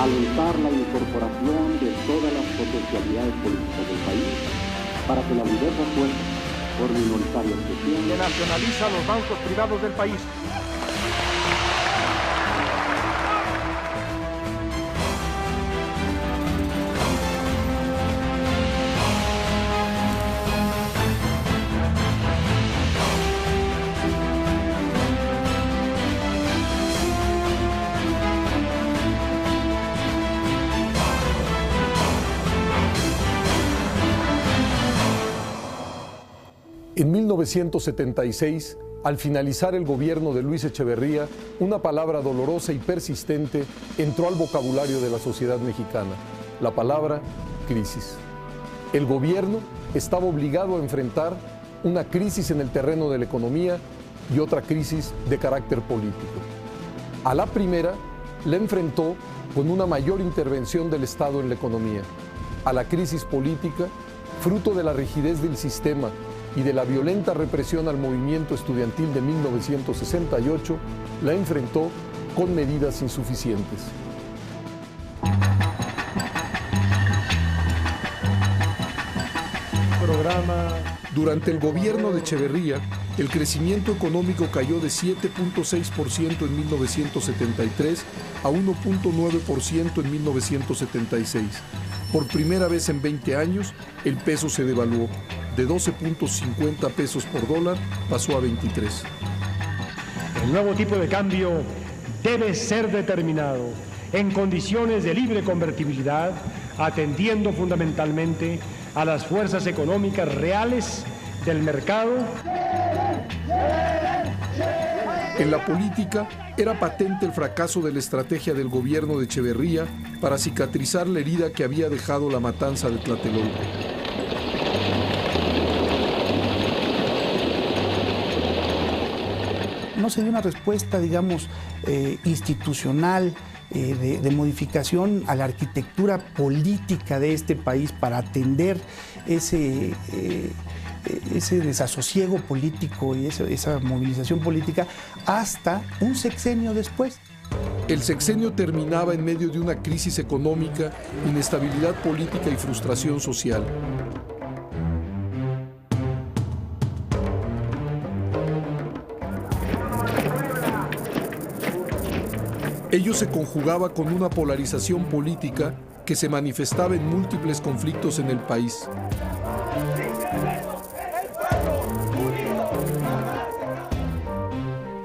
alentar la incorporación de todas las potencialidades políticas del país para que las diversas fuerzas, por minoritarias que sean, que nacionaliza los bancos privados del país. En 1976, al finalizar el gobierno de Luis Echeverría, una palabra dolorosa y persistente entró al vocabulario de la sociedad mexicana, la palabra crisis. El gobierno estaba obligado a enfrentar una crisis en el terreno de la economía y otra crisis de carácter político. A la primera la enfrentó con una mayor intervención del Estado en la economía. A la crisis política, fruto de la rigidez del sistema y de la violenta represión al movimiento estudiantil de 1968, la enfrentó con medidas insuficientes. Durante el gobierno de Echeverría, el crecimiento económico cayó de 7.6% en 1973 a 1.9% en 1976. Por primera vez en 20 años, el peso se devaluó. De 12.50 pesos por dólar pasó a 23. El nuevo tipo de cambio debe ser determinado en condiciones de libre convertibilidad, atendiendo fundamentalmente a las fuerzas económicas reales del mercado. En la política era patente el fracaso de la estrategia del gobierno de Echeverría para cicatrizar la herida que había dejado la matanza de Tlatelolco. No se dio una respuesta, digamos, institucional, de modificación a la arquitectura política de este país para atender ese desasosiego político y esa movilización política hasta un sexenio después. El sexenio terminaba en medio de una crisis económica, inestabilidad política y frustración social. Ello se conjugaba con una polarización política que se manifestaba en múltiples conflictos en el país.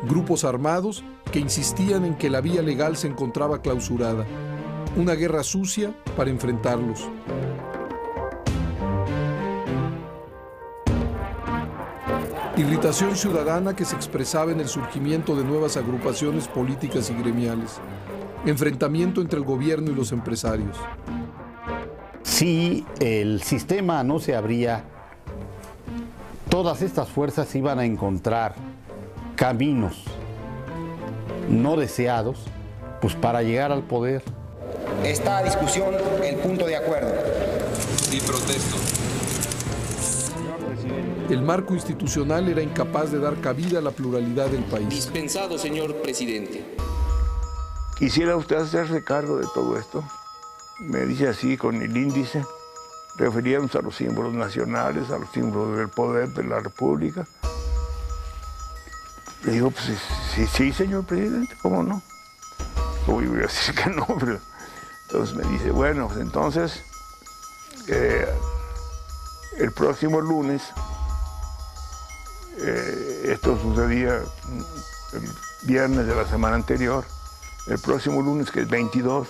Grupos armados que insistían en que la vía legal se encontraba clausurada. Una guerra sucia para enfrentarlos. Irritación ciudadana que se expresaba en el surgimiento de nuevas agrupaciones políticas y gremiales. Enfrentamiento entre el gobierno y los empresarios. Si el sistema no se abría, todas estas fuerzas iban a encontrar caminos no deseados, pues para llegar al poder. Esta discusión, el punto de acuerdo. Sí, protesto. El marco institucional era incapaz de dar cabida a la pluralidad del país. Dispensado, señor presidente. ¿Quisiera usted hacerse cargo de todo esto? Me dice así con el índice, referíamos a los símbolos nacionales, a los símbolos del poder de la República. Le digo, pues sí, señor presidente, ¿cómo no? Uy, voy a decir que no, pero... Entonces me dice, bueno, pues entonces, el próximo lunes, esto sucedía el viernes de la semana anterior, el próximo lunes, que es 22,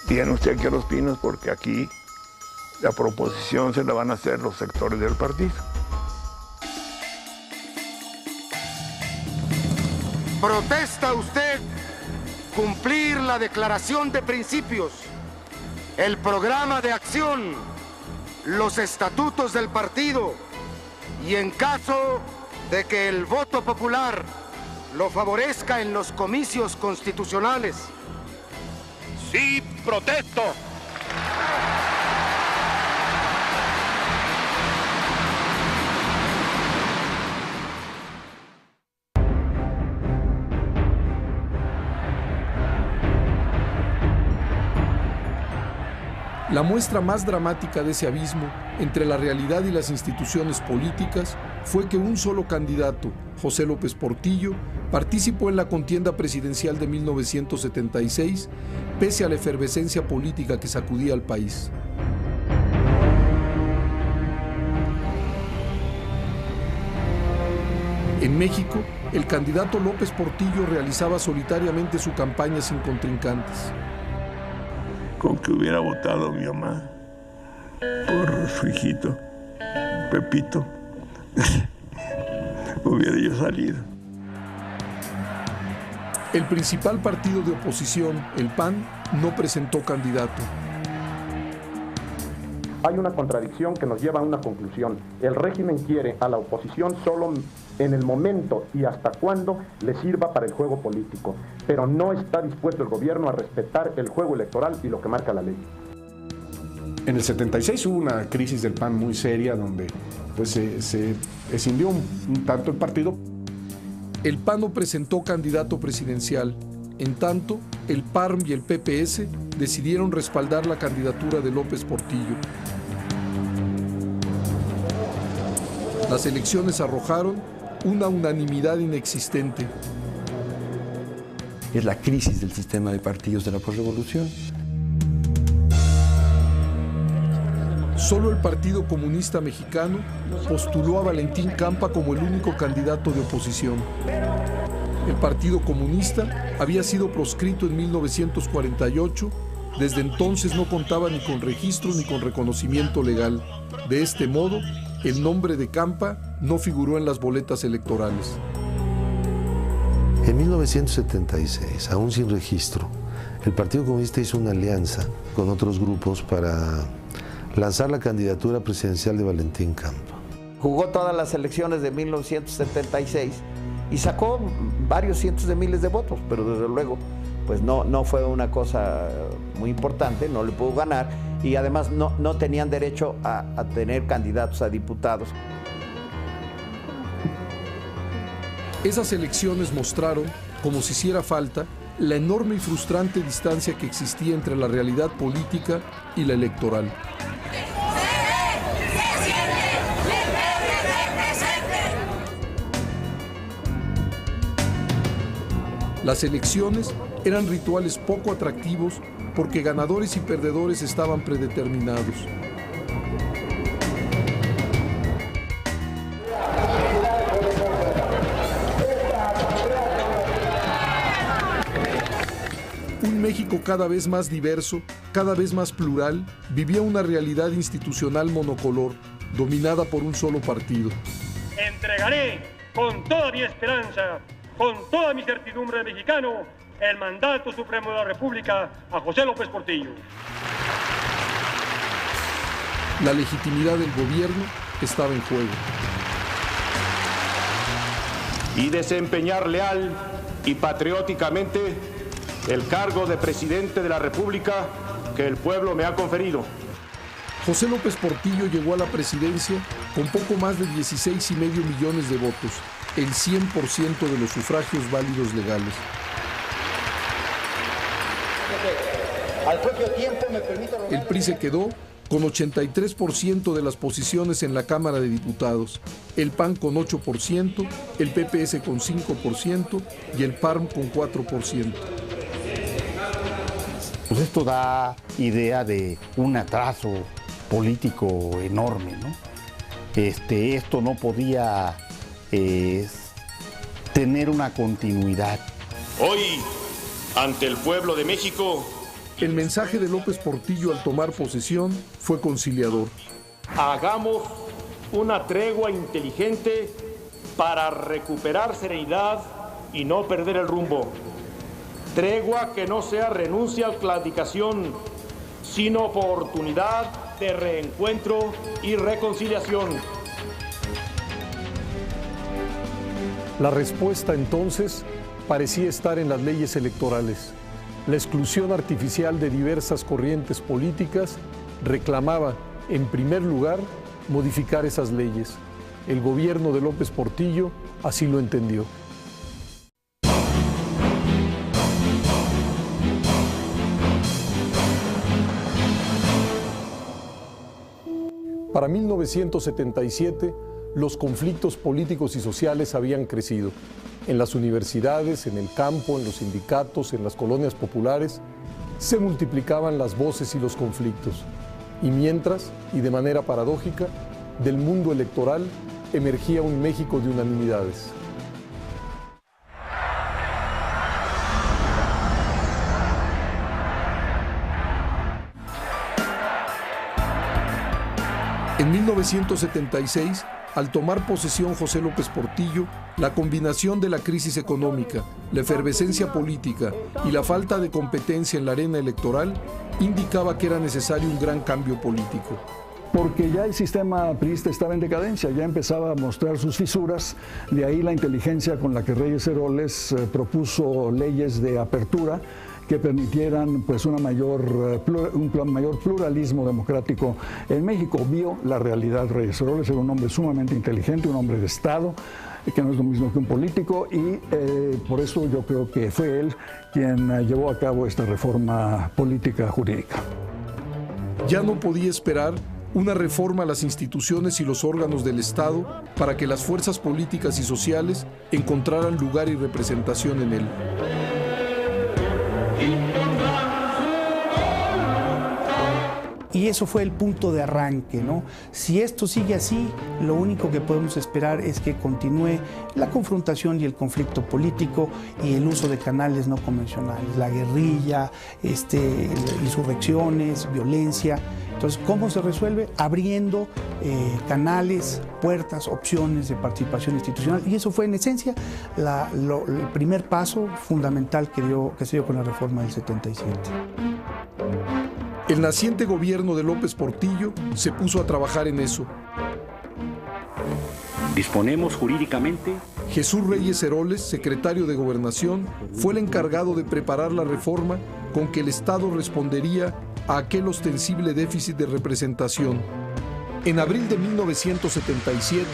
viene usted aquí a Los Pinos porque aquí la proposición se la van a hacer los sectores del partido. ¿Protesta usted cumplir la declaración de principios, el programa de acción, los estatutos del partido y en caso de que el voto popular lo favorezca en los comicios constitucionales? Sí, protesto. La muestra más dramática de ese abismo entre la realidad y las instituciones políticas fue que un solo candidato, José López Portillo, participó en la contienda presidencial de 1976, pese a la efervescencia política que sacudía al país. En México, el candidato López Portillo realizaba solitariamente su campaña sin contrincantes. Con que hubiera votado mi mamá por su hijito, Pepito, hubiera yo salido. El principal partido de oposición, el PAN, no presentó candidato. Hay una contradicción que nos lleva a una conclusión. El régimen quiere a la oposición solo en el momento y hasta cuando le sirva para el juego político, pero no está dispuesto el gobierno a respetar el juego electoral y lo que marca la ley. En el 76 hubo una crisis del PAN muy seria donde pues, se escindió un tanto el partido. El PAN no presentó candidato presidencial. En tanto, el PARM y el PPS decidieron respaldar la candidatura de López Portillo. Las elecciones arrojaron una unanimidad inexistente. Es la crisis del sistema de partidos de la posrevolución. Solo el Partido Comunista Mexicano postuló a Valentín Campa como el único candidato de oposición. El Partido Comunista había sido proscrito en 1948, desde entonces no contaba ni con registro ni con reconocimiento legal. De este modo, el nombre de Campa no figuró en las boletas electorales. En 1976, aún sin registro, el Partido Comunista hizo una alianza con otros grupos para lanzar la candidatura presidencial de Valentín Campa. Jugó todas las elecciones de 1976 y sacó varios cientos de miles de votos, pero desde luego pues no fue una cosa muy importante, no le pudo ganar y además no tenían derecho a tener candidatos a diputados. Esas elecciones mostraron, como si hiciera falta, la enorme y frustrante distancia que existía entre la realidad política y la electoral. Las elecciones eran rituales poco atractivos porque ganadores y perdedores estaban predeterminados. Un México cada vez más diverso, cada vez más plural, vivía una realidad institucional monocolor, dominada por un solo partido. Entregaré con toda mi esperanza, con toda mi certidumbre de mexicano, el mandato supremo de la República a José López Portillo. La legitimidad del gobierno estaba en juego. Y desempeñar leal y patrióticamente el cargo de presidente de la República que el pueblo me ha conferido. José López Portillo llegó a la presidencia con poco más de 16,5 millones de votos, el 100% de los sufragios válidos legales. El PRI se quedó con 83% de las posiciones en la Cámara de Diputados, el PAN con 8%, el PPS con 5% y el PARM con 4%. Pues esto da idea de un atraso político enorme, ¿no? Esto no podía tener una continuidad. Hoy, ante el pueblo de México, el mensaje de López Portillo al tomar posesión fue conciliador. Hagamos una tregua inteligente para recuperar serenidad y no perder el rumbo. Tregua que no sea renuncia a la claudicación, sino oportunidad de reencuentro y reconciliación. La respuesta entonces parecía estar en las leyes electorales. La exclusión artificial de diversas corrientes políticas reclamaba, en primer lugar, modificar esas leyes. El gobierno de López Portillo así lo entendió. Para 1977, los conflictos políticos y sociales habían crecido. En las universidades, en el campo, en los sindicatos, en las colonias populares, se multiplicaban las voces y los conflictos. Y mientras, y de manera paradójica, del mundo electoral emergía un México de unanimidades. En 1976, al tomar posesión José López Portillo, la combinación de la crisis económica, la efervescencia política y la falta de competencia en la arena electoral indicaba que era necesario un gran cambio político. Porque ya el sistema priista estaba en decadencia, ya empezaba a mostrar sus fisuras, de ahí la inteligencia con la que Reyes Heroles propuso leyes de apertura que permitieran pues, un mayor pluralismo democrático en México. Vio la realidad Reyes Heroles, era un hombre sumamente inteligente, un hombre de Estado, que no es lo mismo que un político, y por eso yo creo que fue él quien llevó a cabo esta reforma política jurídica. Ya no podía esperar una reforma a las instituciones y los órganos del Estado para que las fuerzas políticas y sociales encontraran lugar y representación en él. Y eso fue el punto de arranque, ¿no? Si esto sigue así, lo único que podemos esperar es que continúe la confrontación y el conflicto político y el uso de canales no convencionales, la guerrilla, insurrecciones, violencia. Entonces, ¿cómo se resuelve? Abriendo canales, puertas, opciones de participación institucional. Y eso fue, en esencia, el primer paso fundamental que se dio con la reforma del 77. El naciente gobierno de López Portillo se puso a trabajar en eso. Disponemos jurídicamente. Jesús Reyes Heroles, secretario de Gobernación, fue el encargado de preparar la reforma con que el Estado respondería a aquel ostensible déficit de representación. En abril de 1977,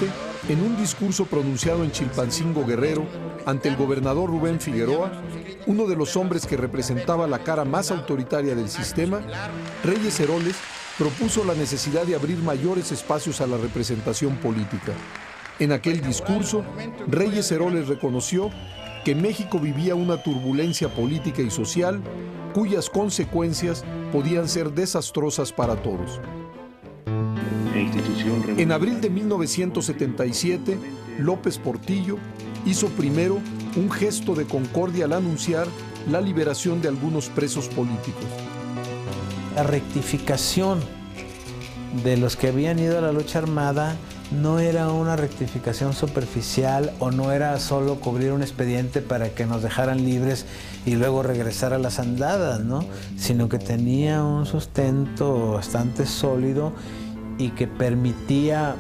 en un discurso pronunciado en Chilpancingo, Guerrero, ante el gobernador Rubén Figueroa, uno de los hombres que representaba la cara más autoritaria del sistema, Reyes Heroles propuso la necesidad de abrir mayores espacios a la representación política. En aquel discurso, Reyes Heroles reconoció que México vivía una turbulencia política y social cuyas consecuencias podían ser desastrosas para todos. En abril de 1977, López Portillo hizo primero un gesto de concordia al anunciar la liberación de algunos presos políticos. La rectificación de los que habían ido a la lucha armada no era una rectificación superficial o no era solo cubrir un expediente para que nos dejaran libres y luego regresar a las andadas, ¿no? Sino que tenía un sustento bastante sólido y que permitía,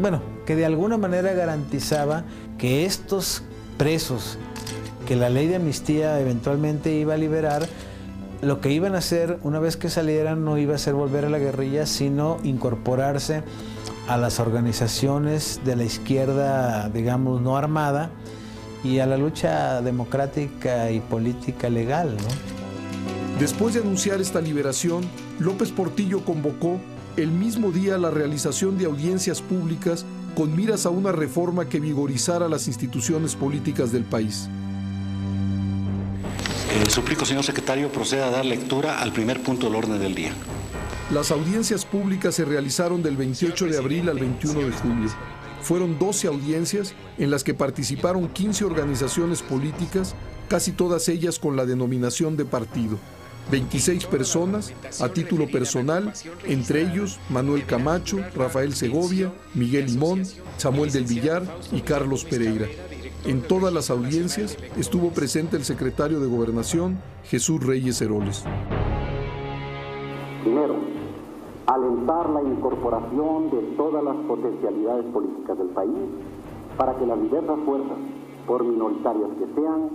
bueno, que de alguna manera garantizaba que estos presos que la ley de amnistía eventualmente iba a liberar, lo que iban a hacer una vez que salieran no iba a ser volver a la guerrilla, sino incorporarse a las organizaciones de la izquierda, digamos, no armada, y a la lucha democrática y política legal, ¿no? Después de anunciar esta liberación, López Portillo convocó el mismo día la realización de audiencias públicas con miras a una reforma que vigorizara las instituciones políticas del país. Suplico, señor secretario, proceda a dar lectura al primer punto del orden del día. Las audiencias públicas se realizaron del 28 de abril al 21 de julio. Fueron 12 audiencias en las que participaron 15 organizaciones políticas, casi todas ellas con la denominación de partido. 26 personas a título personal, entre ellos Manuel Camacho, Rafael Segovia, Miguel Limón, Samuel del Villar y Carlos Pereira. En todas las audiencias estuvo presente el secretario de Gobernación, Jesús Reyes Heroles. Primero, alentar la incorporación de todas las potencialidades políticas del país para que las diversas fuerzas, por minoritarias que sean,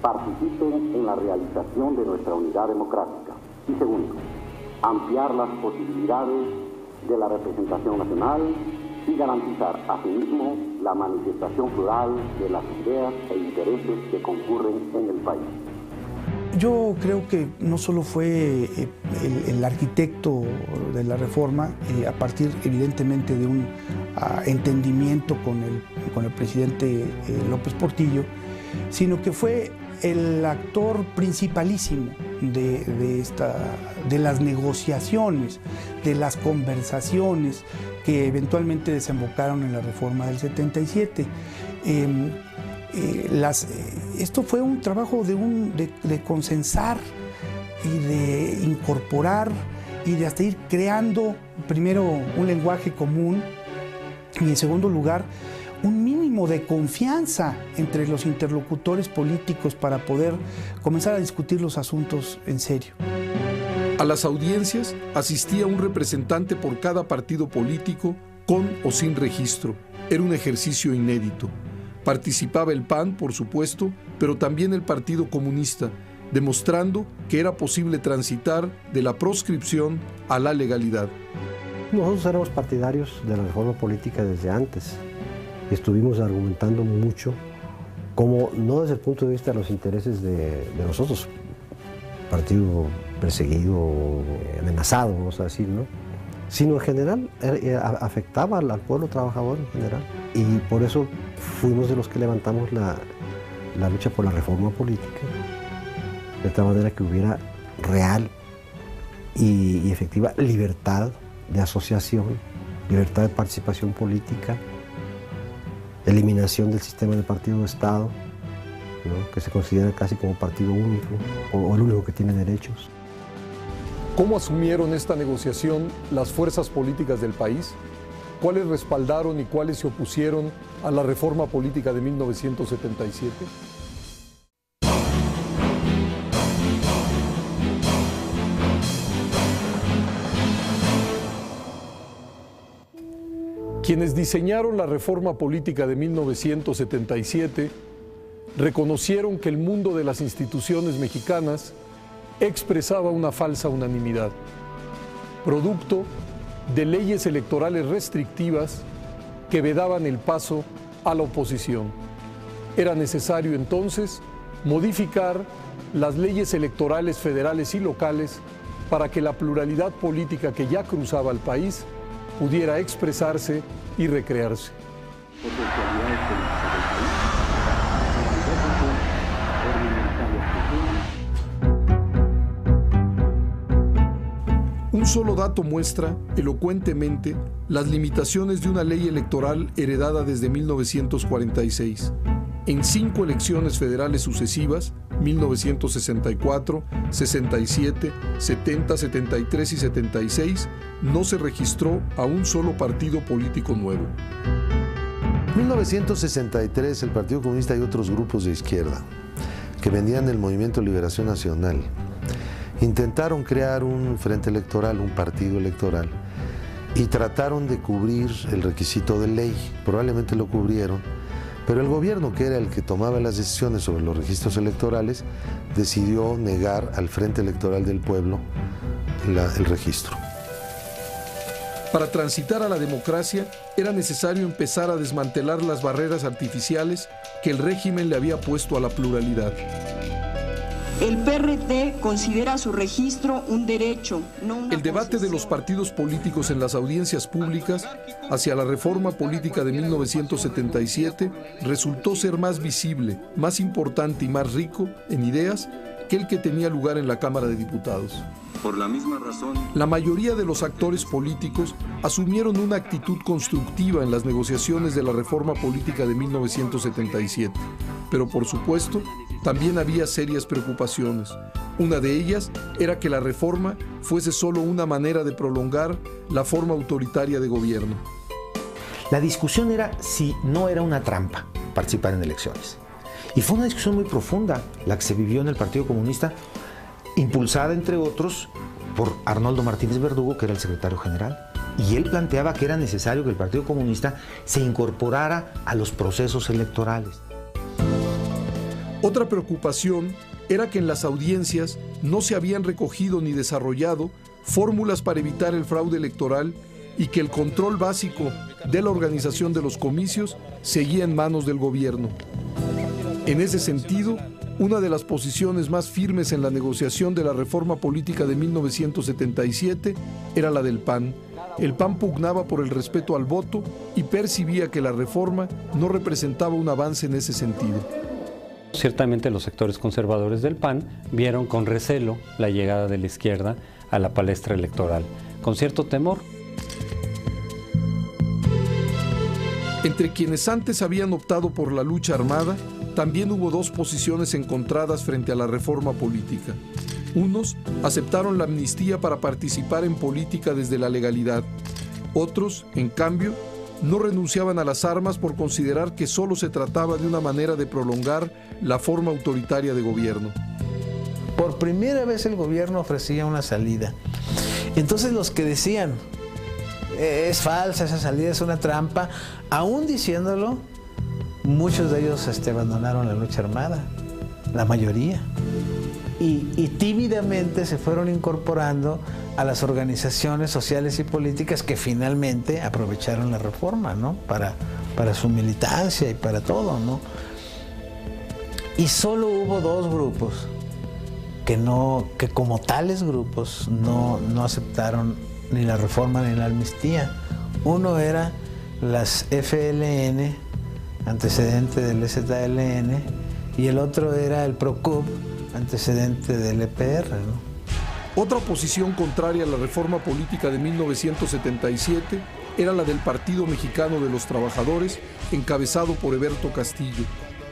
participen en la realización de nuestra unidad democrática. Y segundo, ampliar las posibilidades de la representación nacional y garantizar asimismo la manifestación plural de las ideas e intereses que concurren en el país. Yo creo que no solo fue el arquitecto de la reforma, a partir evidentemente de un entendimiento con el presidente López Portillo, sino que fue el actor principalísimo de las negociaciones, de las conversaciones que eventualmente desembocaron en la reforma del 77. Esto fue un trabajo de consensar y de incorporar y de hasta ir creando primero un lenguaje común y en segundo lugar un mínimo de confianza entre los interlocutores políticos para poder comenzar a discutir los asuntos en serio. A las audiencias asistía un representante por cada partido político, con o sin registro. Era un ejercicio inédito. Participaba el PAN, por supuesto, pero también el Partido Comunista, demostrando que era posible transitar de la proscripción a la legalidad. Nosotros éramos partidarios de la reforma política desde antes. Estuvimos argumentando mucho, como no desde el punto de vista de los intereses de nosotros, partido perseguido, amenazado, vamos a decir, ¿no? Sino en general afectaba al pueblo trabajador en general. Y por eso fuimos de los que levantamos la lucha por la reforma política, de tal manera que hubiera real y efectiva libertad de asociación, libertad de participación política, eliminación del sistema de partido de Estado, ¿no? Que se considera casi como partido único o el único que tiene derechos. ¿Cómo asumieron esta negociación las fuerzas políticas del país? ¿Cuáles respaldaron y cuáles se opusieron a la reforma política de 1977? Quienes diseñaron la reforma política de 1977 reconocieron que el mundo de las instituciones mexicanas expresaba una falsa unanimidad, producto de leyes electorales restrictivas que vedaban el paso a la oposición. Era necesario entonces modificar las leyes electorales federales y locales para que la pluralidad política que ya cruzaba el país pudiera expresarse y recrearse. Un solo dato muestra elocuentemente las limitaciones de una ley electoral heredada desde 1946. En 5 elecciones federales sucesivas, 1964, 67, 70, 73 y 76, no se registró a un solo partido político nuevo. En 1963, el Partido Comunista y otros grupos de izquierda que venían del Movimiento de Liberación Nacional intentaron crear un frente electoral, un partido electoral, y trataron de cubrir el requisito de ley. Probablemente lo cubrieron, pero el gobierno, que era el que tomaba las decisiones sobre los registros electorales, decidió negar al Frente Electoral del Pueblo el registro. Para transitar a la democracia era necesario empezar a desmantelar las barreras artificiales que el régimen le había puesto a la pluralidad. El PRD considera su registro un derecho, no una El debate de los partidos políticos en las audiencias públicas hacia la reforma política de 1977 resultó ser más visible, más importante y más rico en ideas que el que tenía lugar en la Cámara de Diputados. Por la misma razón, la mayoría de los actores políticos asumieron una actitud constructiva en las negociaciones de la reforma política de 1977, pero por supuesto, también había serias preocupaciones. Una de ellas era que la reforma fuese solo una manera de prolongar la forma autoritaria de gobierno. La discusión era si no era una trampa participar en elecciones. Y fue una discusión muy profunda la que se vivió en el Partido Comunista, impulsada, entre otros, por Arnoldo Martínez Verdugo, que era el secretario general. Y él planteaba que era necesario que el Partido Comunista se incorporara a los procesos electorales. Otra preocupación era que en las audiencias no se habían recogido ni desarrollado fórmulas para evitar el fraude electoral y que el control básico de la organización de los comicios seguía en manos del gobierno. En ese sentido, Una de las posiciones más firmes en la negociación de la reforma política de 1977 era la del PAN. El PAN pugnaba por el respeto al voto y percibía que la reforma no representaba un avance en ese sentido. Ciertamente los sectores conservadores del PAN vieron con recelo la llegada de la izquierda a la palestra electoral, con cierto temor. Entre quienes antes habían optado por la lucha armada, también hubo dos posiciones encontradas frente a la reforma política. Unos aceptaron la amnistía para participar en política desde la legalidad. Otros, en cambio, no renunciaban a las armas por considerar que solo se trataba de una manera de prolongar la forma autoritaria de gobierno. Por primera vez el gobierno ofrecía una salida. Entonces los que decían, es falsa esa salida, es una trampa, aún diciéndolo, muchos de ellos abandonaron la lucha armada, la mayoría. Y tímidamente se fueron incorporando a las organizaciones sociales y políticas que finalmente aprovecharon la reforma, ¿no? Para su militancia y para todo, ¿no? Y solo hubo dos grupos que como tales grupos no aceptaron ni la reforma ni la amnistía. Uno era las FLN, antecedente del EZLN, y el otro era el PROCUP, antecedente del EPR, ¿no? Otra posición contraria a la reforma política de 1977 era la del Partido Mexicano de los Trabajadores, encabezado por Heberto Castillo.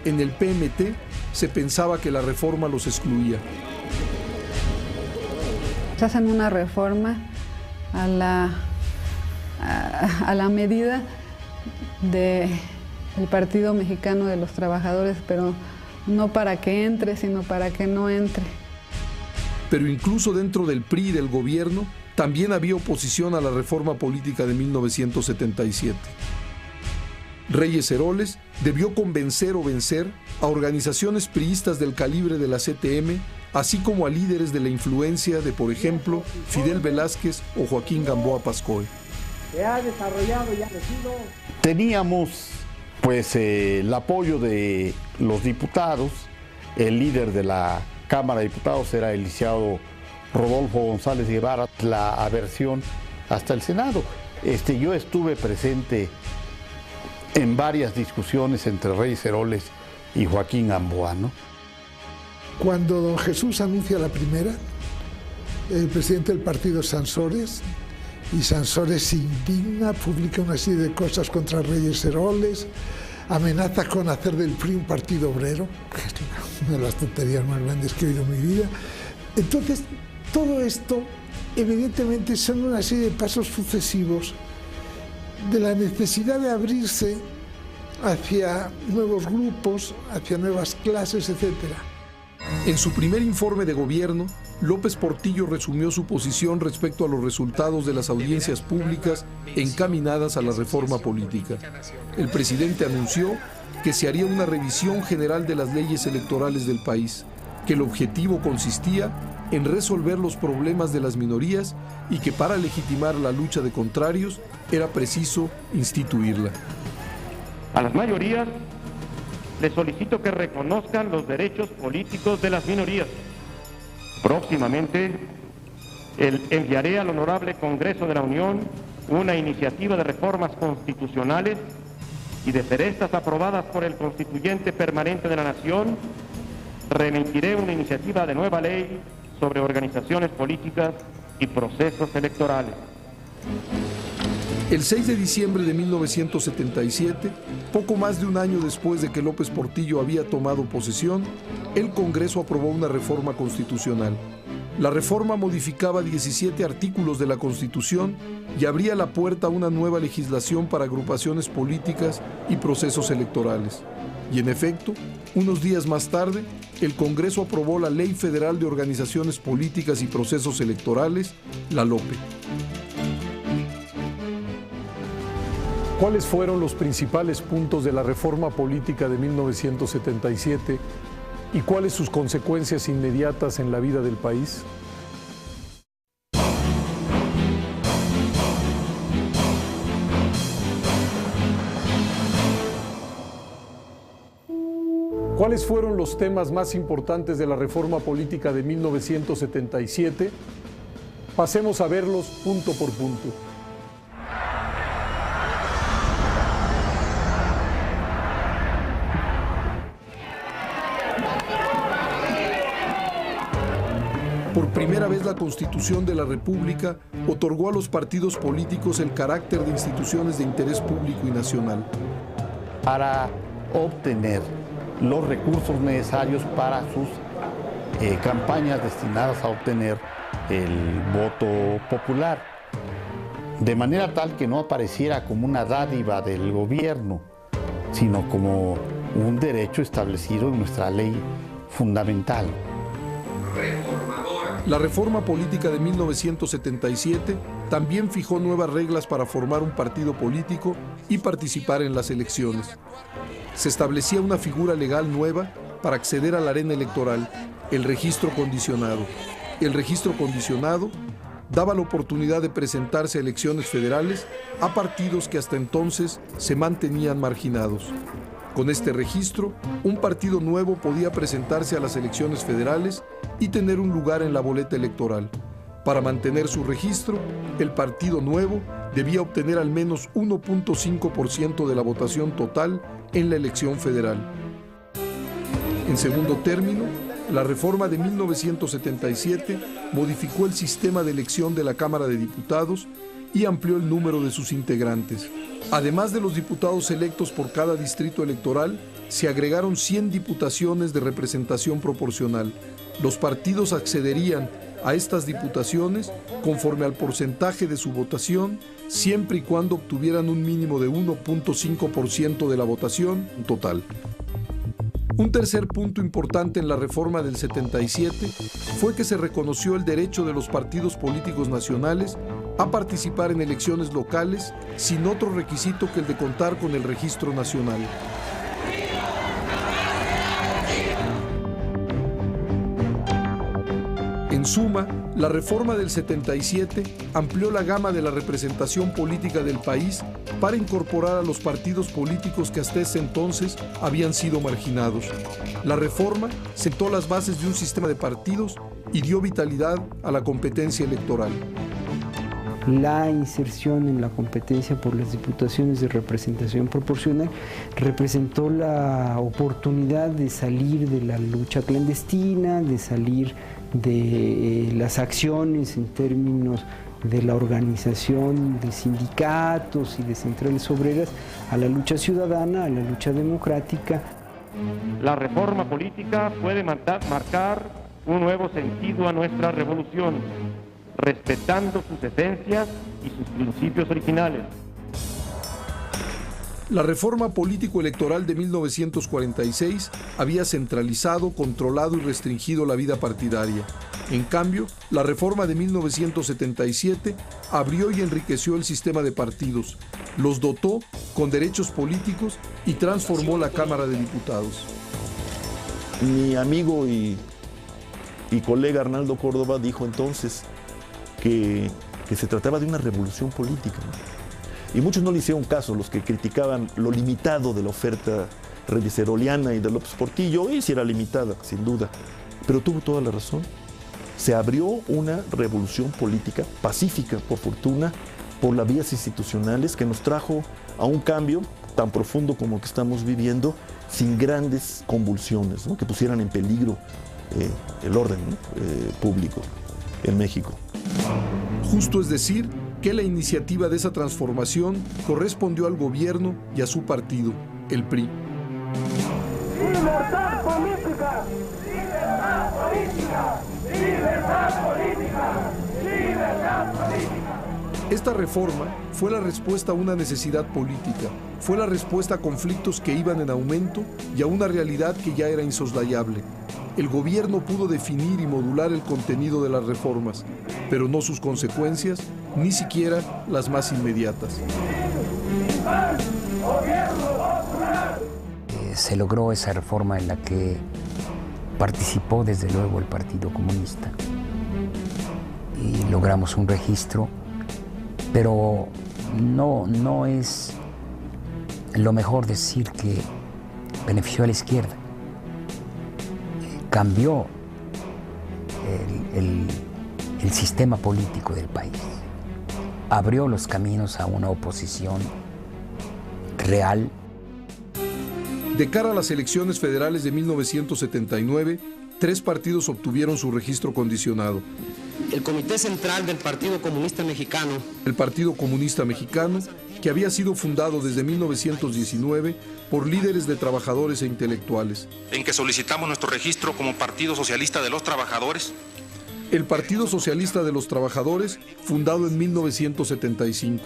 En el PMT se pensaba que la reforma los excluía. Se hacen una reforma a la medida del Partido Mexicano de los Trabajadores, pero no para que entre, sino para que no entre. Pero incluso dentro del PRI y del gobierno también había oposición a la reforma política de 1977. Reyes Heroles debió convencer o vencer a organizaciones priistas del calibre de la CTM, así como a líderes de la influencia de, por ejemplo, Fidel Velázquez o Joaquín Gamboa Pascoe. Se ha desarrollado y ha crecido. Teníamos pues el apoyo de los diputados. El líder de la Cámara de Diputados era el licenciado Rodolfo González Guevara, la aversión hasta el Senado. Yo estuve presente en varias discusiones entre Reyes Heroles y Joaquín Gamboa, ¿no? Cuando don Jesús anuncia la primera, el presidente del partido Sansores, y Sansores se indigna, publica una serie de cosas contra Reyes Heroles, amenaza con hacer del PRI un partido obrero, que es una de las tonterías más grandes que he oído en mi vida. Entonces, todo esto, evidentemente, son una serie de pasos sucesivos de la necesidad de abrirse hacia nuevos grupos, hacia nuevas clases, etc. En su primer informe de gobierno, López Portillo resumió su posición respecto a los resultados de las audiencias públicas encaminadas a la reforma política. El presidente anunció que se haría una revisión general de las leyes electorales del país, que el objetivo consistía en resolver los problemas de las minorías y que para legitimar la lucha de contrarios era preciso instituirla. A las mayorías les solicito que reconozcan los derechos políticos de las minorías. Próximamente enviaré al Honorable Congreso de la Unión una iniciativa de reformas constitucionales y de ser estas aprobadas por el Constituyente Permanente de la Nación, remitiré una iniciativa de nueva ley sobre organizaciones políticas y procesos electorales. El 6 de diciembre de 1977, poco más de un año después de que López Portillo había tomado posesión, el Congreso aprobó una reforma constitucional. La reforma modificaba 17 artículos de la Constitución y abría la puerta a una nueva legislación para agrupaciones políticas y procesos electorales. Y en efecto, unos días más tarde, el Congreso aprobó la Ley Federal de Organizaciones Políticas y Procesos Electorales, la LOPE. ¿Cuáles fueron los principales puntos de la reforma política de 1977 y cuáles sus consecuencias inmediatas en la vida del país? ¿Cuáles fueron los temas más importantes de la reforma política de 1977? Pasemos a verlos punto por punto. Por primera vez, la Constitución de la República otorgó a los partidos políticos el carácter de instituciones de interés público y nacional. Para obtener los recursos necesarios para sus campañas destinadas a obtener el voto popular, de manera tal que no apareciera como una dádiva del gobierno, sino como un derecho establecido en nuestra ley fundamental. La reforma política de 1977 también fijó nuevas reglas para formar un partido político y participar en las elecciones. Se establecía una figura legal nueva para acceder a la arena electoral, el registro condicionado. El registro condicionado daba la oportunidad de presentarse a elecciones federales a partidos que hasta entonces se mantenían marginados. Con este registro, un partido nuevo podía presentarse a las elecciones federales y tener un lugar en la boleta electoral. Para mantener su registro, el partido nuevo debía obtener al menos 1.5% de la votación total en la elección federal. En segundo término, la reforma de 1977 modificó el sistema de elección de la Cámara de Diputados y amplió el número de sus integrantes. Además de los diputados electos por cada distrito electoral, se agregaron 100 diputaciones de representación proporcional. Los partidos accederían a estas diputaciones conforme al porcentaje de su votación, siempre y cuando obtuvieran un mínimo de 1.5% de la votación total. Un tercer punto importante en la reforma del 77 fue que se reconoció el derecho de los partidos políticos nacionales a participar en elecciones locales sin otro requisito que el de contar con el registro nacional. En suma, la reforma del 77 amplió la gama de la representación política del país para incorporar a los partidos políticos que hasta ese entonces habían sido marginados. La reforma sentó las bases de un sistema de partidos y dio vitalidad a la competencia electoral. La inserción en la competencia por las diputaciones de representación proporcional representó la oportunidad de salir de la lucha clandestina, de salir de las acciones en términos de la organización de sindicatos y de centrales obreras a la lucha ciudadana, a la lucha democrática. La reforma política puede marcar un nuevo sentido a nuestra revolución, respetando sus esencias y sus principios originales. La reforma político-electoral de 1946 había centralizado, controlado y restringido la vida partidaria. En cambio, la reforma de 1977 abrió y enriqueció el sistema de partidos, los dotó con derechos políticos y transformó la Cámara de Diputados. Mi amigo y colega Arnaldo Córdoba dijo entonces que se trataba de una revolución política, ¿no? Y muchos no le hicieron caso, los que criticaban lo limitado de la oferta reyes-heroliana y de López Portillo, y si era limitada, sin duda, pero tuvo toda la razón. Se abrió una revolución política pacífica, por fortuna, por las vías institucionales, que nos trajo a un cambio tan profundo como el que estamos viviendo, sin grandes convulsiones, ¿no?, que pusieran en peligro el orden, ¿no?, público en México. Justo es decir, que la iniciativa de esa transformación correspondió al gobierno y a su partido, el PRI. ¡Libertad política! ¡Libertad política! ¡Libertad política! ¡Libertad política! Esta reforma fue la respuesta a una necesidad política, fue la respuesta a conflictos que iban en aumento y a una realidad que ya era insoslayable. El gobierno pudo definir y modular el contenido de las reformas, pero no sus consecuencias, ni siquiera las más inmediatas. Se logró esa reforma en la que participó desde luego el Partido Comunista y logramos un registro, pero no es lo mejor decir que benefició a la izquierda. cambió el sistema político del país. Abrió los caminos a una oposición real. De cara a las elecciones federales de 1979, 3 partidos obtuvieron su registro condicionado. El Comité Central del Partido Comunista Mexicano. El Partido Comunista Mexicano, que había sido fundado desde 1919 por líderes de trabajadores e intelectuales. En que solicitamos nuestro registro como Partido Socialista de los Trabajadores. El Partido Socialista de los Trabajadores, fundado en 1975.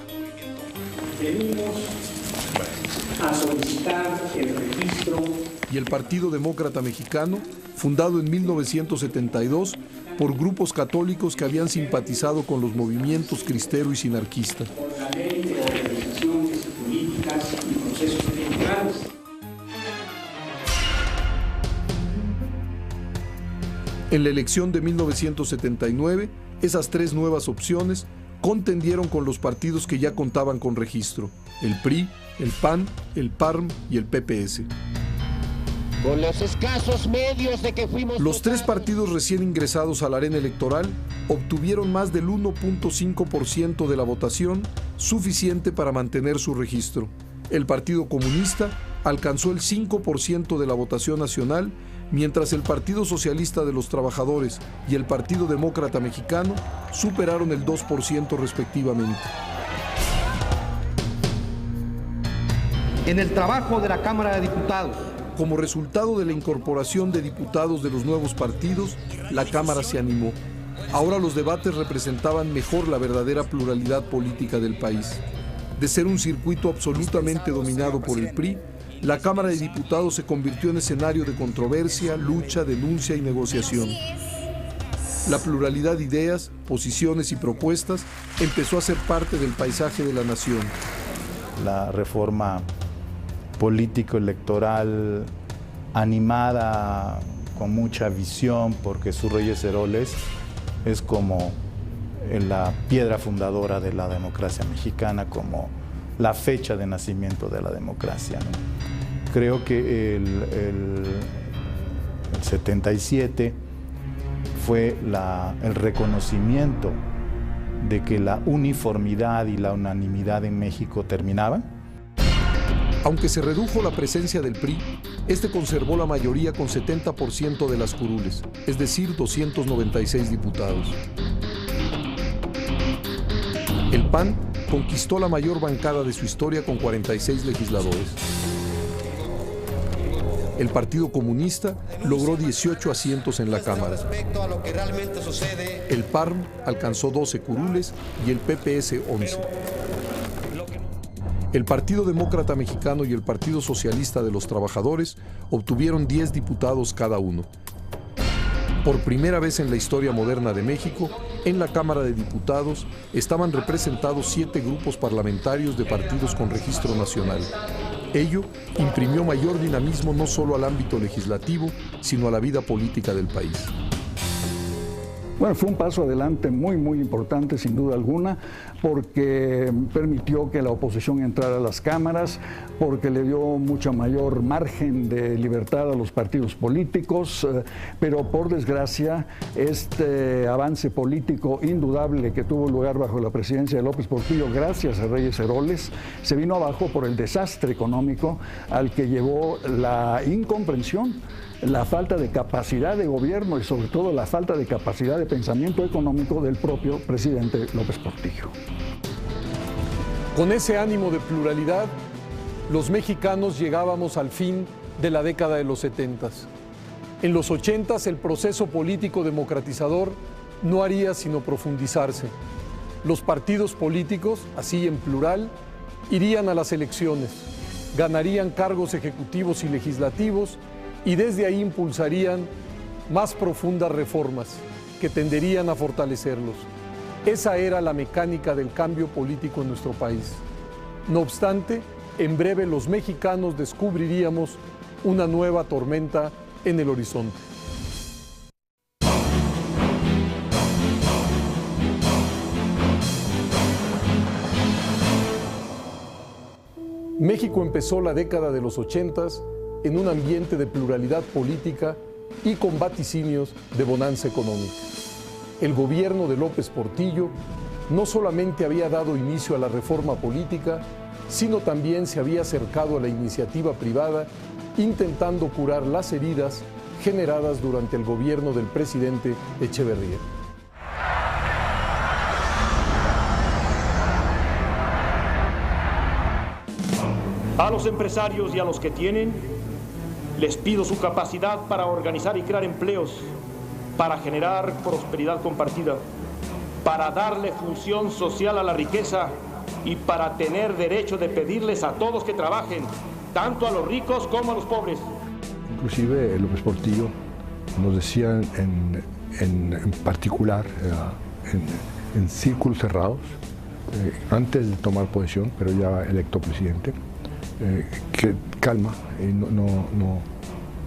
Venimos a solicitar el registro. Y el Partido Demócrata Mexicano, fundado en 1972 por grupos católicos que habían simpatizado con los movimientos cristero y sinarquista. Por la ley de organizaciones políticas y procesos electorales. En la elección de 1979, esas 3 nuevas opciones contendieron con los partidos que ya contaban con registro: el PRI, el PAN, el PARM y el PPS. Con los escasos medios de que fuimos... Los 3 partidos recién ingresados a la arena electoral obtuvieron más del 1.5% de la votación, suficiente para mantener su registro. El Partido Comunista alcanzó el 5% de la votación nacional, mientras el Partido Socialista de los Trabajadores y el Partido Demócrata Mexicano superaron el 2% respectivamente. En el trabajo de la Cámara de Diputados. Como resultado de la incorporación de diputados de los nuevos partidos, la Cámara se animó. Ahora los debates representaban mejor la verdadera pluralidad política del país. De ser un circuito absolutamente dominado por el PRI, la Cámara de Diputados se convirtió en escenario de controversia, lucha, denuncia y negociación. La pluralidad de ideas, posiciones y propuestas empezó a ser parte del paisaje de la nación. La reforma político-electoral animada, con mucha visión, porque Jesús Reyes Heroles es como la piedra fundadora de la democracia mexicana, como la fecha de nacimiento de la democracia, ¿no? Creo que el 77 fue el reconocimiento de que la uniformidad y la unanimidad en México terminaban. Aunque se redujo la presencia del PRI, este conservó la mayoría con 70% de las curules, es decir, 296 diputados. El PAN conquistó la mayor bancada de su historia con 46 legisladores. El Partido Comunista logró 18 asientos en la Cámara. El PARM alcanzó 12 curules y el PPS 11. El Partido Demócrata Mexicano y el Partido Socialista de los Trabajadores obtuvieron 10 diputados cada uno. Por primera vez en la historia moderna de México, en la Cámara de Diputados estaban representados 7 grupos parlamentarios de partidos con registro nacional. Ello imprimió mayor dinamismo no solo al ámbito legislativo, sino a la vida política del país. Bueno, fue un paso adelante muy importante, sin duda alguna, porque permitió que la oposición entrara a las cámaras, porque le dio mucha mayor margen de libertad a los partidos políticos, pero por desgracia este avance político indudable que tuvo lugar bajo la presidencia de López Portillo, gracias a Reyes Heroles, se vino abajo por el desastre económico al que llevó la incomprensión, la falta de capacidad de gobierno y sobre todo la falta de capacidad de pensamiento económico del propio presidente López Portillo. Con ese ánimo de pluralidad, los mexicanos llegábamos al fin de la década de los 70s. En los 80s el proceso político democratizador no haría sino profundizarse. Los partidos políticos, así en plural, irían a las elecciones, ganarían cargos ejecutivos y legislativos y desde ahí impulsarían más profundas reformas que tenderían a fortalecerlos. Esa era la mecánica del cambio político en nuestro país. No obstante, en breve los mexicanos descubriríamos una nueva tormenta en el horizonte. México empezó la década de los 80s en un ambiente de pluralidad política y con vaticinios de bonanza económica. El gobierno de López Portillo no solamente había dado inicio a la reforma política, sino también se había acercado a la iniciativa privada, intentando curar las heridas generadas durante el gobierno del presidente Echeverría. A los empresarios y a los que tienen, les pido su capacidad para organizar y crear empleos, para generar prosperidad compartida, para darle función social a la riqueza y para tener derecho de pedirles a todos que trabajen, tanto a los ricos como a los pobres. Inclusive López Portillo nos decía en particular, en círculos cerrados, antes de tomar posesión, pero ya electo presidente, que calma,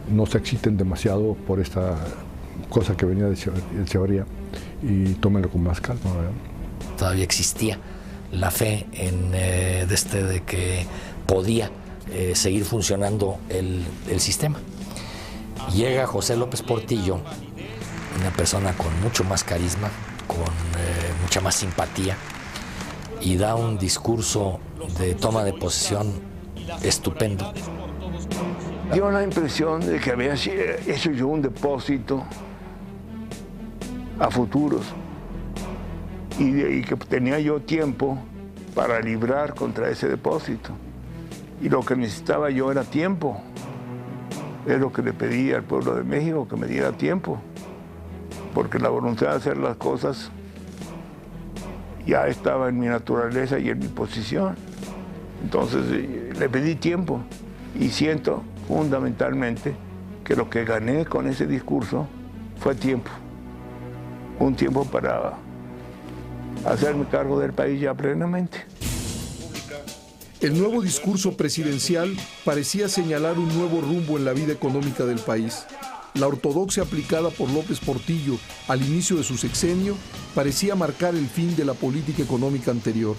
no se exciten demasiado por esta cosa que venía de Echeverría y tómenlo con más calma, ¿verdad? Todavía existía la fe de que podía seguir funcionando el sistema. Llega José López Portillo, una persona con mucho más carisma, con mucha más simpatía, y da un discurso de toma de posesión estupendo. Dio la impresión de que había hecho yo un depósito a futuros y que tenía yo tiempo para librar contra ese depósito. Y lo que necesitaba yo era tiempo. Es lo que le pedí al pueblo de México, que me diera tiempo, porque la voluntad de hacer las cosas ya estaba en mi naturaleza y en mi posición. Entonces le pedí tiempo y siento fundamentalmente que lo que gané con ese discurso fue tiempo. Un tiempo para hacerme cargo del país ya plenamente. El nuevo discurso presidencial parecía señalar un nuevo rumbo en la vida económica del país. La ortodoxia aplicada por López Portillo al inicio de su sexenio parecía marcar el fin de la política económica anterior.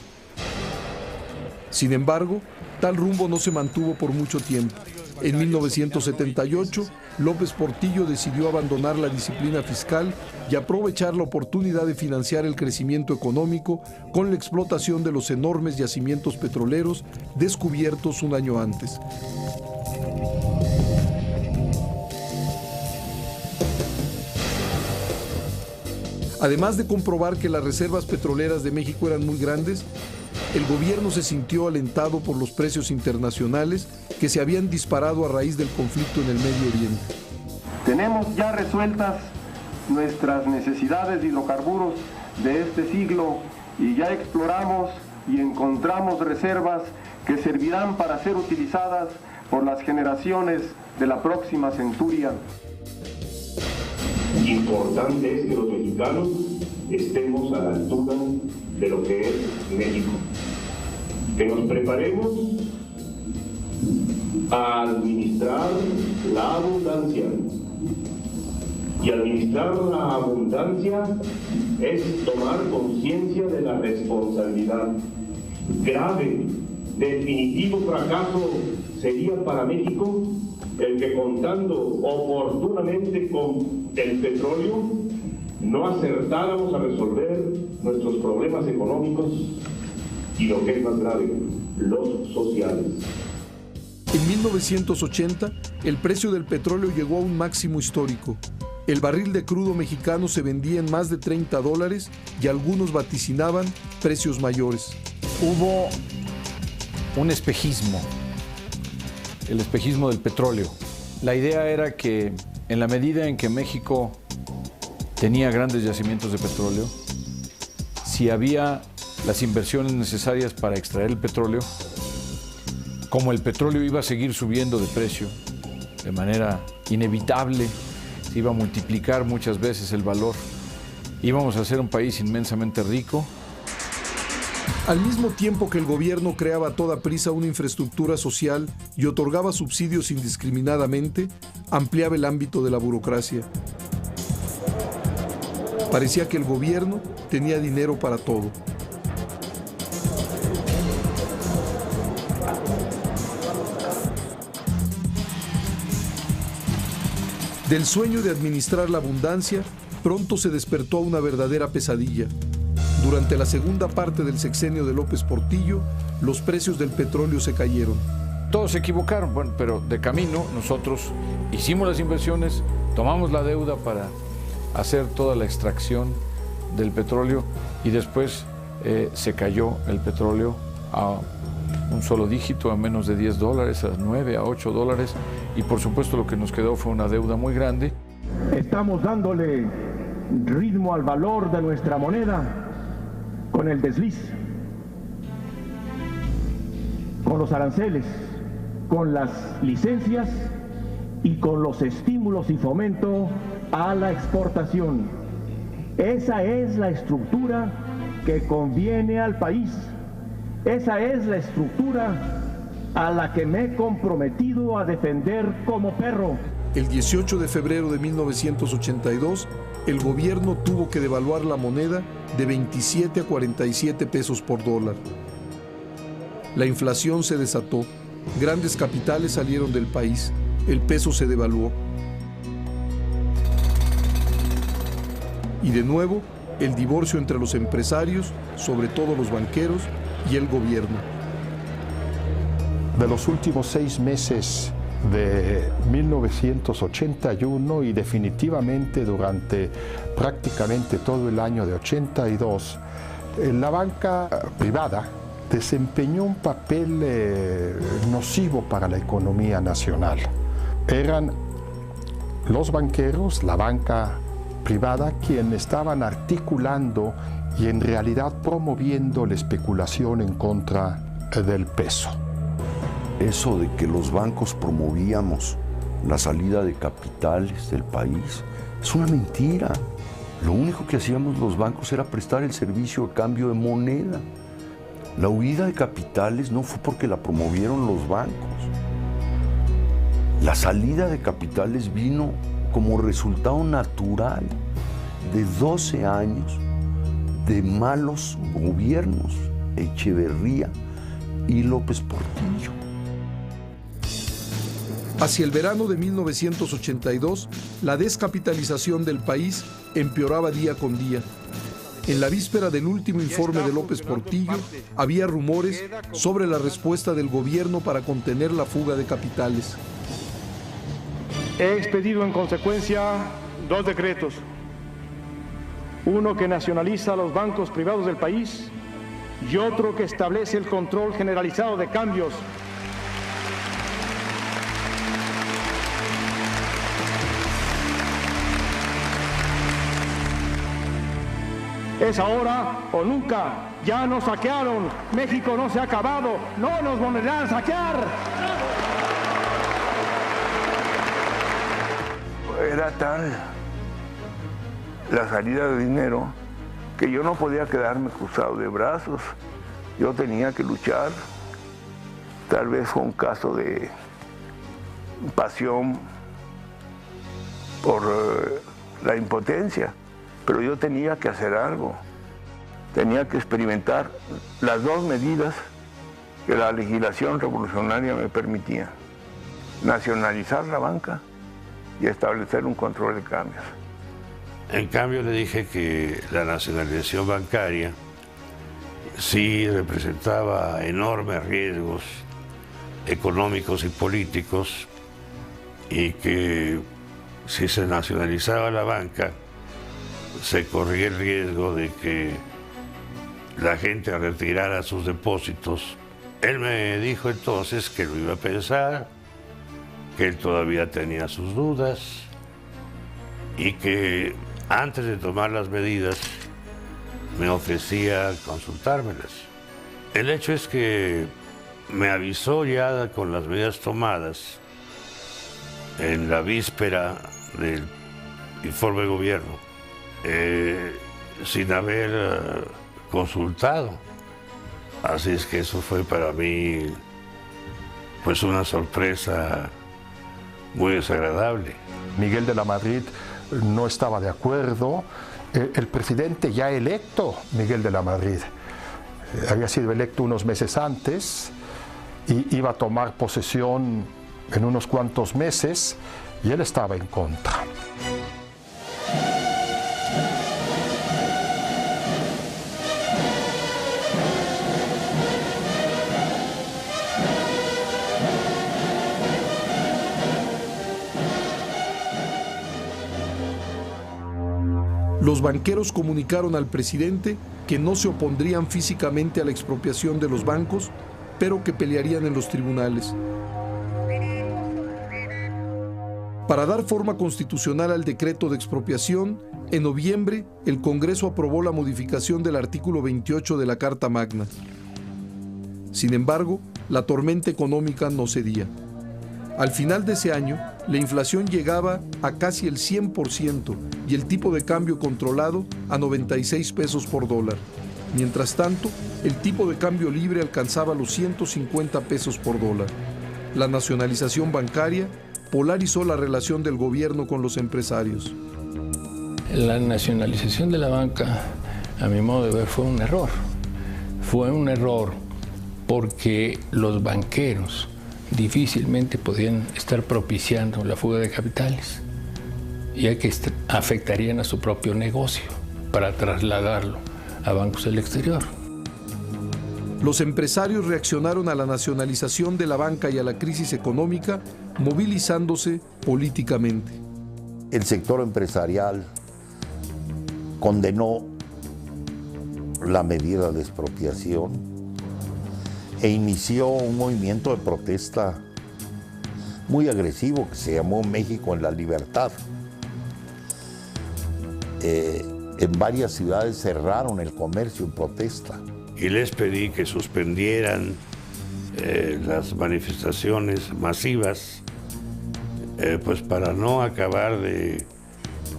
Sin embargo, tal rumbo no se mantuvo por mucho tiempo. En 1978, López Portillo decidió abandonar la disciplina fiscal y aprovechar la oportunidad de financiar el crecimiento económico con la explotación de los enormes yacimientos petroleros descubiertos un año antes. Además de comprobar que las reservas petroleras de México eran muy grandes, el gobierno se sintió alentado por los precios internacionales que se habían disparado a raíz del conflicto en el Medio Oriente. Tenemos ya resueltas nuestras necesidades de hidrocarburos de este siglo y ya exploramos y encontramos reservas que servirán para ser utilizadas por las generaciones de la próxima centuria. Importante es que los mexicanos estemos a la altura de lo que es México. Que nos preparemos a administrar la abundancia. Y administrar la abundancia es tomar conciencia de la responsabilidad. Grave, definitivo fracaso sería para México el que, contando oportunamente con el petróleo, no acertáramos a resolver nuestros problemas económicos y, lo que es más grave, los sociales. En 1980, el precio del petróleo llegó a un máximo histórico. El barril de crudo mexicano se vendía en más de $30 y algunos vaticinaban precios mayores. Hubo un espejismo, el espejismo del petróleo. La idea era que en la medida en que México tenía grandes yacimientos de petróleo, si había las inversiones necesarias para extraer el petróleo, como el petróleo iba a seguir subiendo de precio de manera inevitable, se iba a multiplicar muchas veces el valor, íbamos a ser un país inmensamente rico. Al mismo tiempo que el gobierno creaba a toda prisa una infraestructura social y otorgaba subsidios indiscriminadamente, ampliaba el ámbito de la burocracia. Parecía que el gobierno tenía dinero para todo. Del sueño de administrar la abundancia, pronto se despertó a una verdadera pesadilla. Durante la segunda parte del sexenio de López Portillo, los precios del petróleo se cayeron. Todos se equivocaron, bueno, pero de camino nosotros hicimos las inversiones, tomamos la deuda para hacer toda la extracción del petróleo y después se cayó el petróleo a un solo dígito, a menos de $10, a 9, a 8 dólares, y por supuesto lo que nos quedó fue una deuda muy grande. Estamos dándole ritmo al valor de nuestra moneda con el desliz, con los aranceles, con las licencias y con los estímulos y fomento a la exportación. Esa es la estructura que conviene al país. Esa es la estructura a la que me he comprometido a defender como perro. El 18 de febrero de 1982, el gobierno tuvo que devaluar la moneda de 27 a 47 pesos por dólar. La inflación se desató, grandes capitales salieron del país, el peso se devaluó. Y de nuevo, el divorcio entre los empresarios, sobre todo los banqueros, y el gobierno. De los últimos 6 meses de 1981 y definitivamente durante prácticamente todo el año de 82, la banca privada desempeñó un papel nocivo para la economía nacional. Eran los banqueros, la banca privada, quienes estaban articulando y en realidad promoviendo la especulación en contra del peso. Eso de que los bancos promovíamos la salida de capitales del país es una mentira. Lo único que hacíamos los bancos era prestar el servicio a cambio de moneda. La huida de capitales no fue porque la promovieron los bancos. La salida de capitales vino como resultado natural de 12 años de malos gobiernos, Echeverría y López Portillo. Hacia el verano de 1982, la descapitalización del país empeoraba día con día. En la víspera del último informe de López Portillo, había rumores sobre la respuesta del gobierno para contener la fuga de capitales. He expedido en consecuencia 2 decretos. Uno que nacionaliza los bancos privados del país y otro que establece el control generalizado de cambios. Es ahora o nunca. Ya nos saquearon. México no se ha acabado. No nos volverán a saquear. Era tal la salida de dinero que yo no podía quedarme cruzado de brazos. Yo tenía que luchar. Tal vez fue un caso de pasión por la impotencia, pero yo tenía que hacer algo. Tenía que experimentar las 2 medidas que la legislación revolucionaria me permitía: nacionalizar la banca y establecer un control de cambios. En cambio, le dije que la nacionalización bancaria sí representaba enormes riesgos económicos y políticos, y que si se nacionalizaba la banca se corría el riesgo de que la gente retirara sus depósitos. Él me dijo entonces que lo iba a pensar, que él todavía tenía sus dudas y que antes de tomar las medidas me ofrecía consultármelas. El hecho es que me avisó ya con las medidas tomadas en la víspera del informe de gobierno, sin haber consultado. Así es que eso fue para mí pues una sorpresa muy desagradable. Miguel de la Madrid no estaba de acuerdo. El presidente ya electo, Miguel de la Madrid, había sido electo unos meses antes y iba a tomar posesión en unos cuantos meses. y él estaba en contra. Los banqueros comunicaron al presidente que no se opondrían físicamente a la expropiación de los bancos, pero que pelearían en los tribunales. Para dar forma constitucional al decreto de expropiación, en noviembre el Congreso aprobó la modificación del artículo 28 de la Carta Magna. Sin embargo, la tormenta económica no cedía. Al final de ese año, la inflación llegaba a casi el 100% y el tipo de cambio controlado a 96 pesos por dólar. Mientras tanto, el tipo de cambio libre alcanzaba los 150 pesos por dólar. La nacionalización bancaria polarizó la relación del gobierno con los empresarios. La nacionalización de la banca, a mi modo de ver, fue un error. Fue un error porque los banqueros difícilmente podían estar propiciando la fuga de capitales, ya que afectarían a su propio negocio para trasladarlo a bancos del exterior. Los empresarios reaccionaron a la nacionalización de la banca y a la crisis económica, movilizándose políticamente. El sector empresarial condenó la medida de expropiación e inició un movimiento de protesta muy agresivo que se llamó México en la Libertad. En varias ciudades cerraron el comercio en protesta. Y les pedí que suspendieran las manifestaciones masivas, pues para no acabar de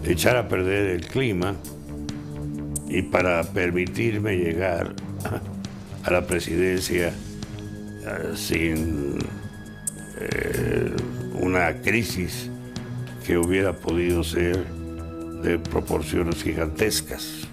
echar a perder el clima y para permitirme llegar a la presidencia sin una crisis que hubiera podido ser de proporciones gigantescas.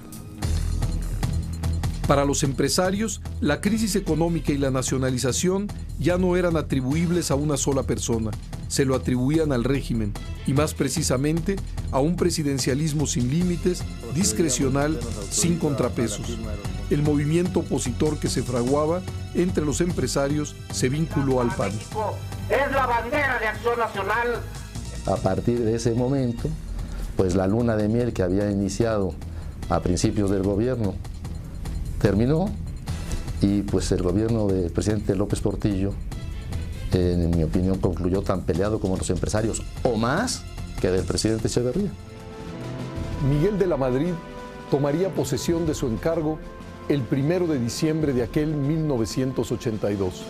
Para los empresarios, la crisis económica y la nacionalización ya no eran atribuibles a una sola persona, se lo atribuían al régimen, y más precisamente a un presidencialismo sin límites, discrecional, sin contrapesos. El movimiento opositor que se fraguaba entre los empresarios se vinculó al PAN. Es la bandera de Acción Nacional. A partir de ese momento, pues la luna de miel que había iniciado a principios del gobierno terminó y pues el gobierno del presidente López Portillo, en mi opinión, concluyó tan peleado como los empresarios o más que del presidente Echeverría. Miguel de la Madrid tomaría posesión de su encargo el 1 de diciembre de aquel 1982.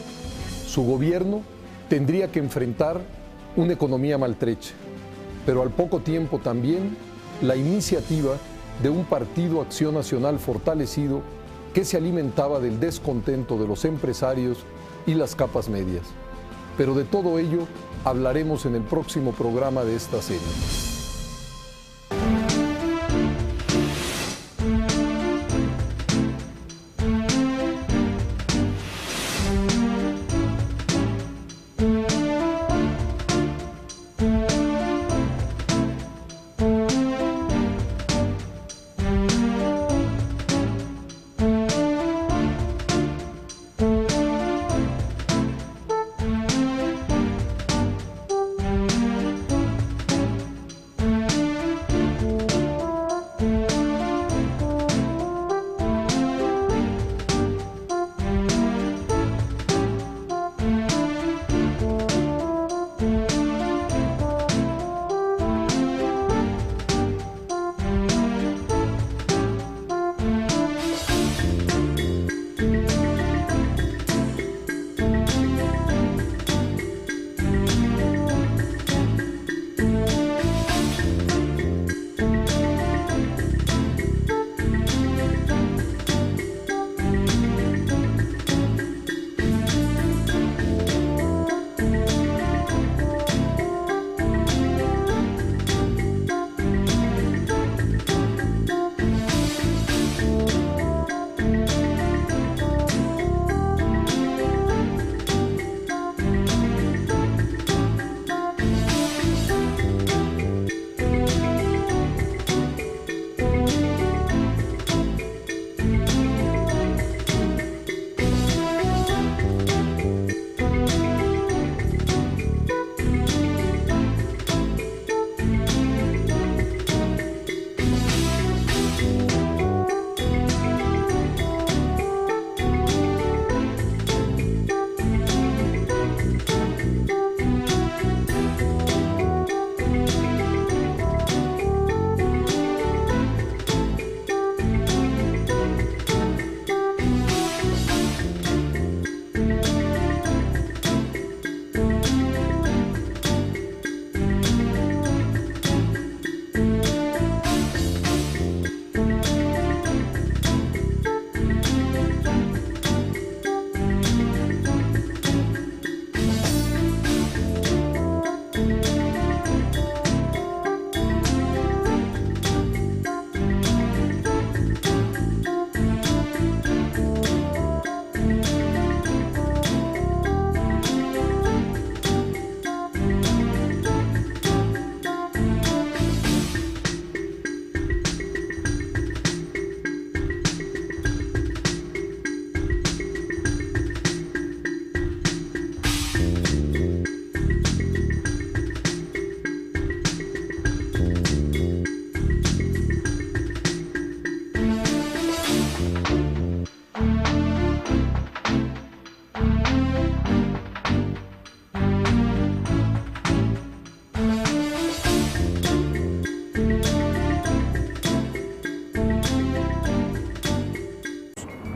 Su gobierno tendría que enfrentar una economía maltrecha, pero al poco tiempo también la iniciativa de un partido Acción Nacional fortalecido que se alimentaba del descontento de los empresarios y las capas medias. Pero de todo ello hablaremos en el próximo programa de esta serie.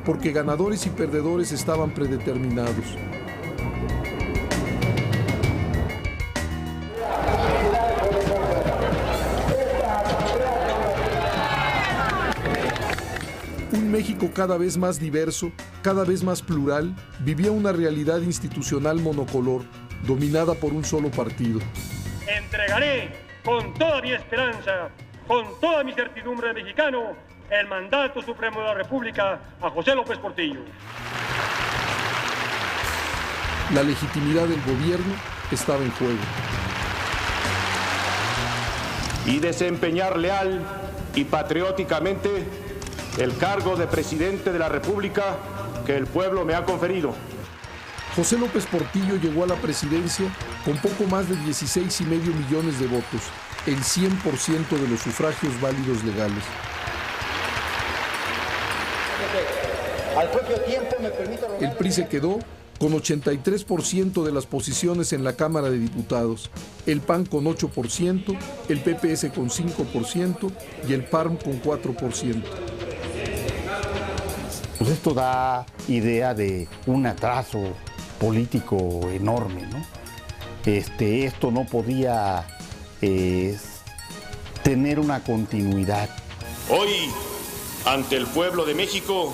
porque ganadores y perdedores estaban predeterminados. Un México cada vez más diverso, cada vez más plural, vivía una realidad institucional monocolor, dominada por un solo partido. Entregaré con toda mi esperanza, con toda mi certidumbre de mexicano, el mandato supremo de la República a José López Portillo. La legitimidad del gobierno estaba en juego. Y desempeñar leal y patrióticamente el cargo de presidente de la República que el pueblo me ha conferido. José López Portillo llegó a la presidencia con poco más de 16,5 millones de votos, el 100% de los sufragios válidos legales. El PRI se quedó con 83% de las posiciones en la Cámara de Diputados, el PAN con 8%, el PPS con 5% y el PARM con 4%. Pues esto da idea de un atraso político enorme, ¿no? Esto no podía tener una continuidad. Hoy, ante el pueblo de México,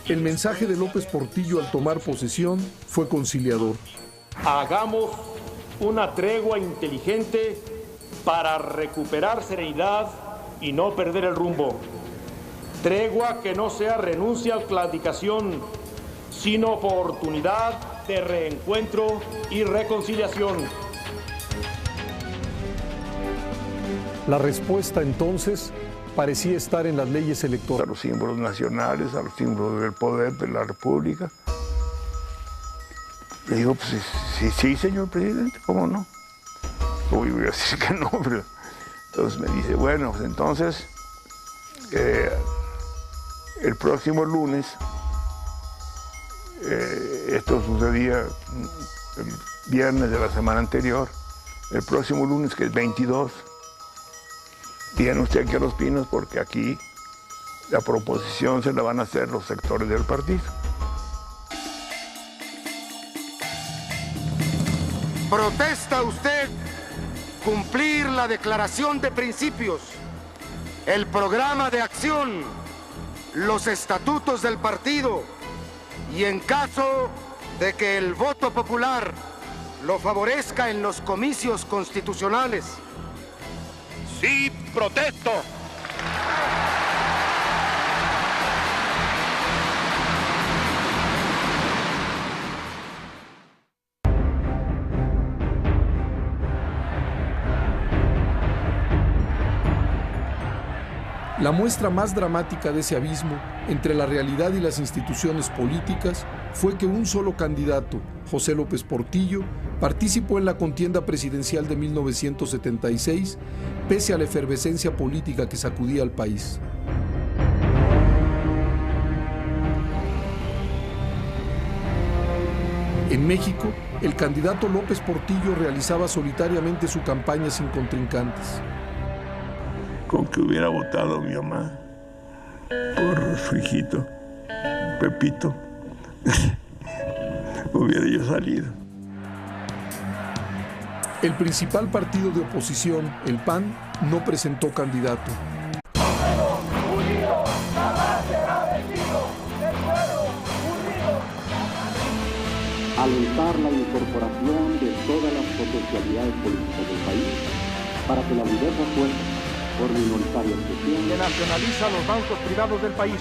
el mensaje de López Portillo al tomar posesión fue conciliador. Hagamos una tregua inteligente para recuperar serenidad y no perder el rumbo. Tregua que no sea renuncia a claudicación, sino oportunidad de reencuentro y reconciliación. La respuesta entonces parecía estar en las leyes electorales. A los símbolos nacionales, a los símbolos del poder de la República. Le digo, pues sí, señor presidente, ¿cómo no? Uy, voy a decir que no, pero... Entonces me dice, bueno, pues entonces, el próximo lunes, esto sucedía el viernes de la semana anterior, el próximo lunes, que es 22, viene usted aquí a Los Pinos porque aquí la proposición se la van a hacer los sectores del partido. ¿Protesta usted cumplir la declaración de principios, el programa de acción, los estatutos del partido y en caso de que el voto popular lo favorezca en los comicios constitucionales? Sí, protesto. La muestra más dramática de ese abismo entre la realidad y las instituciones políticas fue que un solo candidato, José López Portillo, participó en la contienda presidencial de 1976, pese a la efervescencia política que sacudía al país. En México, el candidato López Portillo realizaba solitariamente su campaña sin contrincantes. Con que hubiera votado mi mamá por su hijito, Pepito, hubiera yo salido. El principal partido de oposición, el PAN, no presentó candidato. Alentar la incorporación de todas las potencialidades políticas del país para que la diversa fuerza por minoritaria expresión que nacionaliza los bancos privados del país.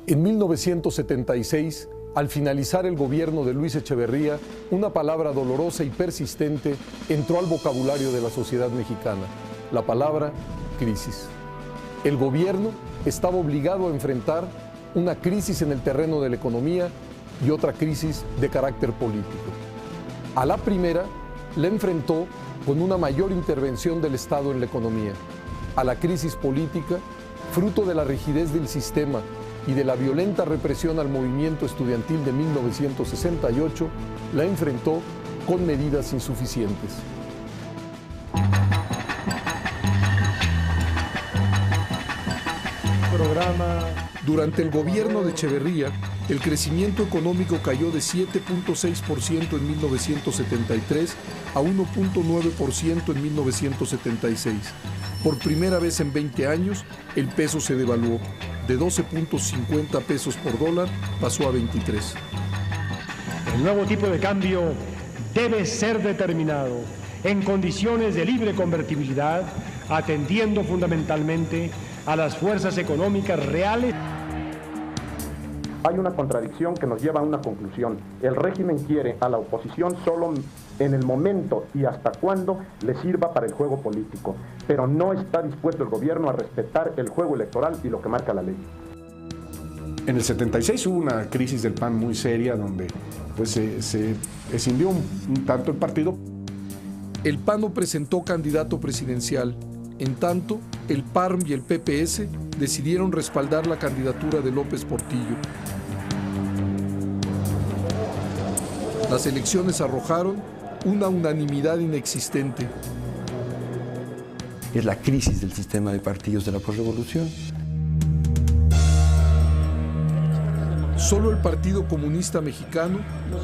En 1976, al finalizar el gobierno de Luis Echeverría, una palabra dolorosa y persistente entró al vocabulario de la sociedad mexicana, la palabra crisis. El gobierno estaba obligado a enfrentar una crisis en el terreno de la economía y otra crisis de carácter político. A la primera la enfrentó con una mayor intervención del Estado en la economía. A la crisis política, fruto de la rigidez del sistema y de la violenta represión al movimiento estudiantil de 1968, la enfrentó con medidas insuficientes. Durante el gobierno de Echeverría, el crecimiento económico cayó de 7.6% en 1973 a 1.9% en 1976. Por primera vez en 20 años, el peso se devaluó. De 12.50 pesos por dólar pasó a 23. El nuevo tipo de cambio debe ser determinado en condiciones de libre convertibilidad, atendiendo fundamentalmente a las fuerzas económicas reales. Hay una contradicción que nos lleva a una conclusión. El régimen quiere a la oposición solo en el momento y hasta cuando le sirva para el juego político, pero no está dispuesto el gobierno a respetar el juego electoral y lo que marca la ley. En el 76 hubo una crisis del PAN muy seria donde pues, se escindió un tanto el partido. El PAN no presentó candidato presidencial. En tanto, el PARM y el PPS decidieron respaldar la candidatura de López Portillo. Las elecciones arrojaron una unanimidad inexistente. Es la crisis del sistema de partidos de la posrevolución. Solo el Partido Comunista Mexicano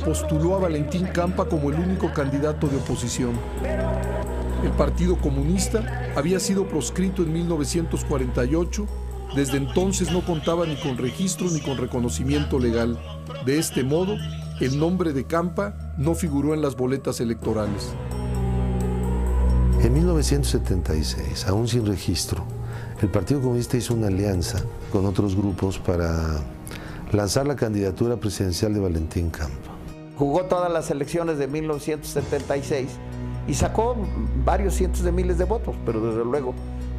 postuló a Valentín Campa como el único candidato de oposición. El Partido Comunista había sido proscrito en 1948, desde entonces no contaba ni con registro ni con reconocimiento legal. De este modo, el nombre de Campa no figuró en las boletas electorales. En 1976, aún sin registro, el Partido Comunista hizo una alianza con otros grupos para lanzar la candidatura presidencial de Valentín Campa. Jugó todas las elecciones de 1976 y sacó varios cientos de miles de votos, pero desde luego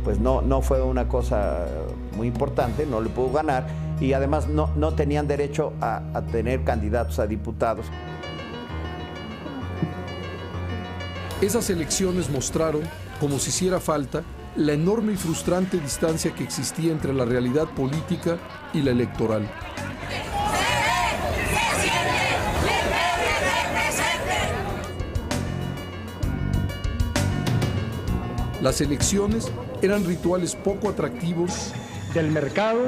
pues no fue una cosa muy importante, no le pudo ganar y además no tenían derecho a tener candidatos a diputados. Esas elecciones mostraron, como si hiciera falta, la enorme y frustrante distancia que existía entre la realidad política y la electoral. Las elecciones eran rituales poco atractivos del mercado.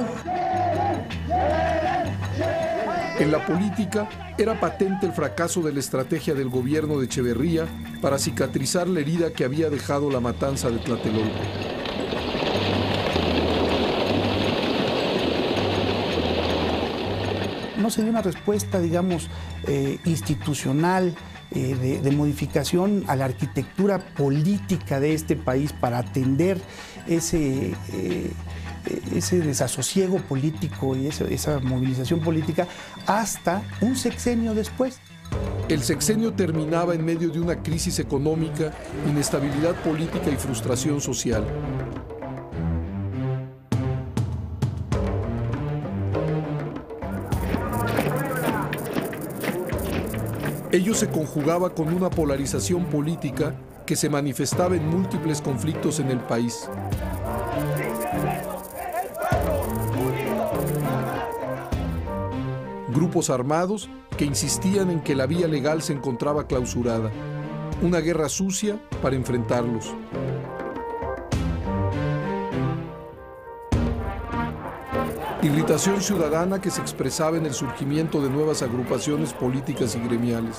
En la política era patente el fracaso de la estrategia del gobierno de Echeverría para cicatrizar la herida que había dejado la matanza de Tlatelolco. No se dio una respuesta, digamos, institucional, de modificación a la arquitectura política de este país para atender ese desasosiego político y esa movilización política hasta un sexenio después. El sexenio terminaba en medio de una crisis económica, inestabilidad política y frustración social. Ello se conjugaba con una polarización política que se manifestaba en múltiples conflictos en el país. Grupos armados que insistían en que la vía legal se encontraba clausurada. Una guerra sucia para enfrentarlos. Irritación ciudadana que se expresaba en el surgimiento de nuevas agrupaciones políticas y gremiales.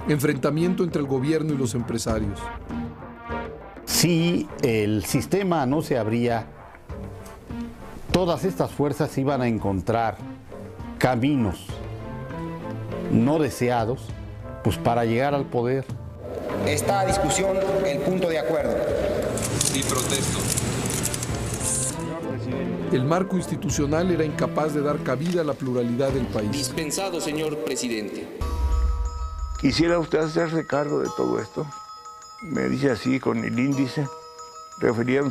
Enfrentamiento entre el gobierno y los empresarios. Si el sistema no se abría, todas estas fuerzas iban a encontrar caminos no deseados, pues para llegar al poder. Está a discusión el punto de acuerdo. Sí, protesto. El marco institucional era incapaz de dar cabida a la pluralidad del país. Dispensado, señor presidente. ¿Quisiera usted hacerse cargo de todo esto? Me dice así con el índice, refería a un